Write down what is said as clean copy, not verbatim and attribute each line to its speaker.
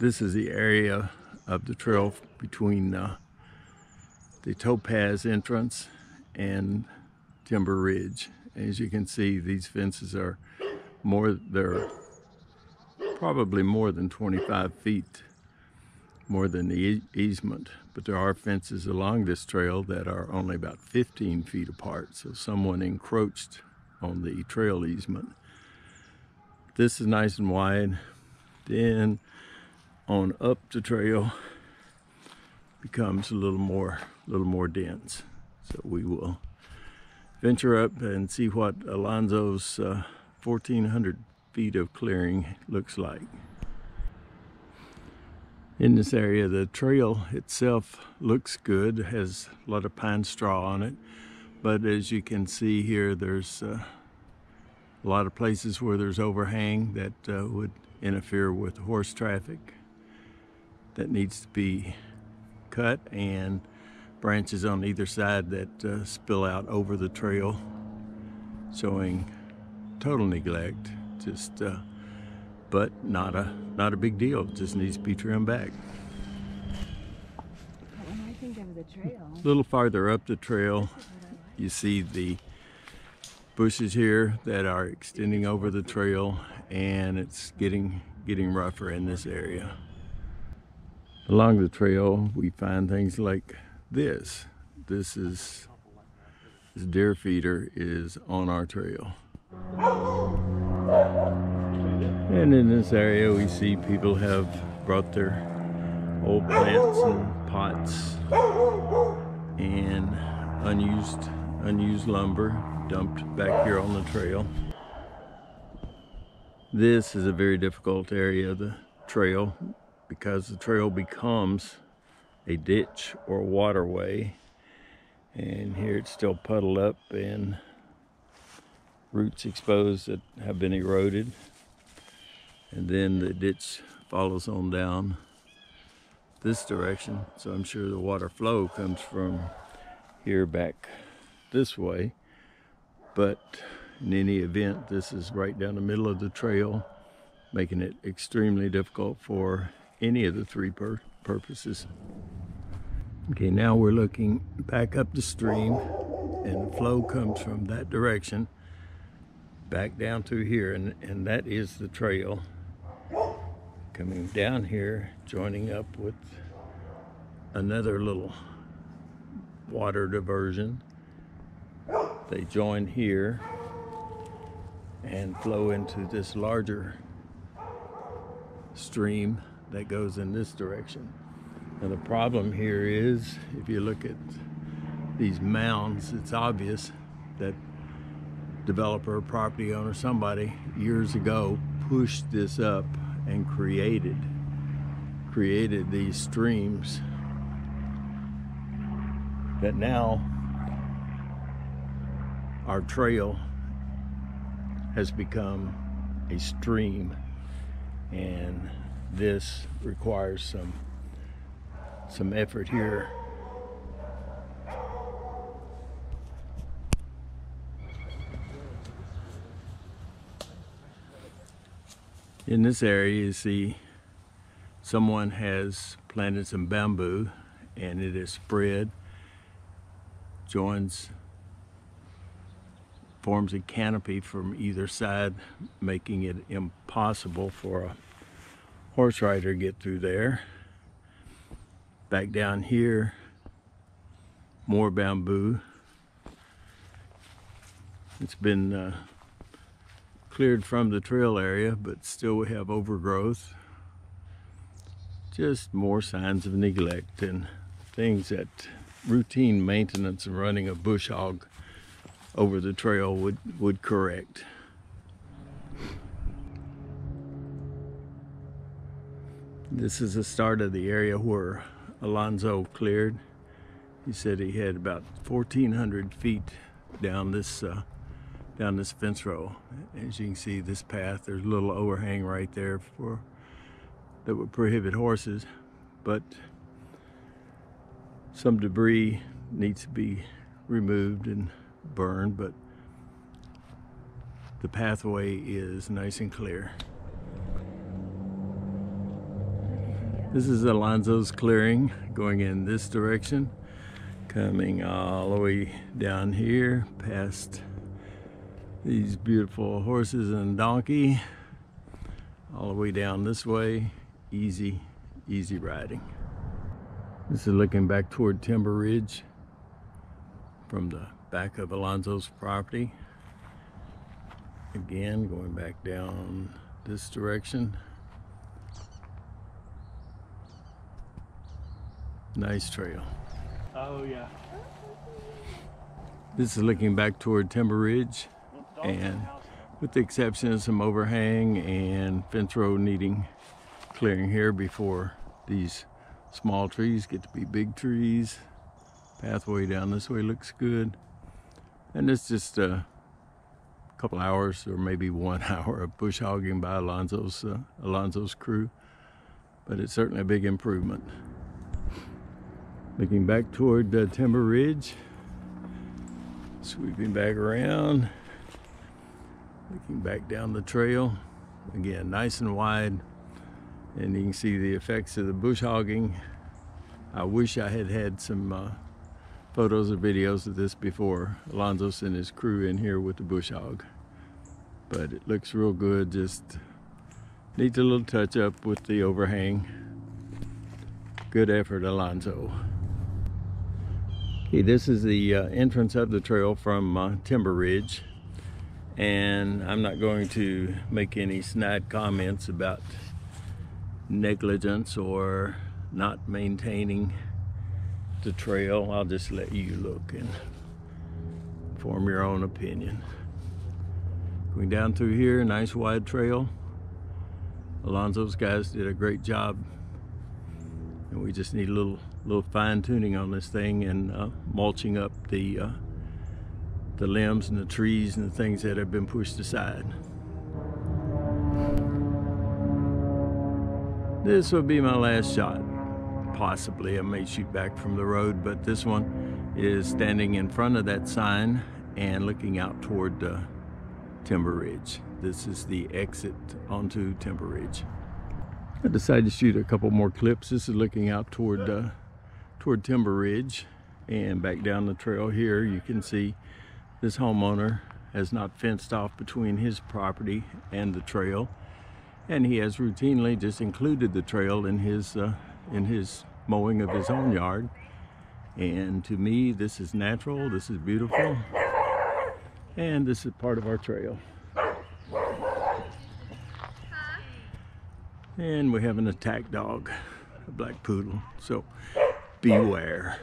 Speaker 1: This is the area of the trail between the Topaz entrance and Timber Ridge. As you can see, these fences are they're probably more than 25 feet more than the easement, but there are fences along this trail that are only about 15 feet apart, so someone encroached on the trail easement. This is nice and wide. Then on up the trail becomes a little more dense. So we will venture up and see what Alonzo's 1,400 feet of clearing looks like. In this area, the trail itself looks good. It has a lot of pine straw on it, but as you can see here, there's a lot of places where there's overhang that would interfere with horse traffic. That needs to be cut, and branches on either side that spill out over the trail, showing total neglect. But not a big deal. It just needs to be trimmed back.
Speaker 2: When I think of the trail,
Speaker 1: A little farther up the trail, you see the bushes here that are extending over the trail, and it's getting rougher in this area. Along the trail, we find things like this. This deer feeder is on our trail. And in this area, we see people have brought their old plants and pots and unused lumber dumped back here on the trail. This is a very difficult area of the trail because the trail becomes a ditch or waterway, and here it's still puddled up and roots exposed that have been eroded, and then the ditch follows on down this direction, so I'm sure the water flow comes from here back this way. But in any event, this is right down the middle of the trail, making it extremely difficult for any of the three purposes. Okay, now we're looking back up the stream, and the flow comes from that direction back down through here, and that is the trail coming down here, joining up with another little water diversion. They join here and flow into this larger stream that goes in this direction. Now the problem here is, if you look at these mounds, it's obvious that developer, property owner, somebody years ago pushed this up and created these streams that now our trail has become a stream, and this requires some effort here. In this area, you see someone has planted some bamboo, and it is spread, forms a canopy from either side, making it impossible for a horse rider to get through there. Back down here, more bamboo. It's been cleared from the trail area, but still we have overgrowth. Just more signs of neglect and things that routine maintenance and running a bush hog over the trail would correct. This is the start of the area where Alonzo cleared. He said he had about 1,400 feet down this fence row. As you can see, this path, there's a little overhang right there that would prohibit horses, but some debris needs to be removed and burned, but the pathway is nice and clear. This is Alonzo's clearing going in this direction, coming all the way down here past these beautiful horses and donkey, all the way down this way. Easy riding. This is looking back toward Timber Ridge from the back of Alonzo's property. Again, going back down this direction. Nice trail.
Speaker 3: Oh yeah.
Speaker 1: This is looking back toward Timber Ridge, and with the exception of some overhang and fence row needing clearing here before these small trees get to be big trees. Pathway down this way looks good, and it's just a couple hours or maybe 1 hour of bush hogging by Alonzo's crew, but it's certainly a big improvement. Looking back toward Timber Ridge, sweeping back around, looking back down the trail. Again, nice and wide, and you can see the effects of the bush hogging. I wish I had had some photos or videos of this before Alonzo sent his crew in here with the bush hog, but it looks real good. Just needs a little touch up with the overhang. Good effort, Alonzo. Okay, this is the entrance of the trail from Timber Ridge, and I'm not going to make any snide comments about negligence or not maintaining the trail. I'll just let you look and form your own opinion. Going down through here, nice wide trail. Alonzo's guys did a great job, and we just need a little fine tuning on this thing and mulching up the limbs and the trees and the things that have been pushed aside. This will be my last shot. Possibly I may shoot back from the road, but this one is standing in front of that sign and looking out toward Timber Ridge. This is the exit onto Timber Ridge. I decided to shoot a couple more clips. This is looking out toward Timber Ridge, and back down the trail here you can see this homeowner has not fenced off between his property and the trail, and he has routinely just included the trail in his mowing of his own yard. And to me, this is natural, this is beautiful, and this is part of our trail. And we have an attack dog, a black poodle, so beware.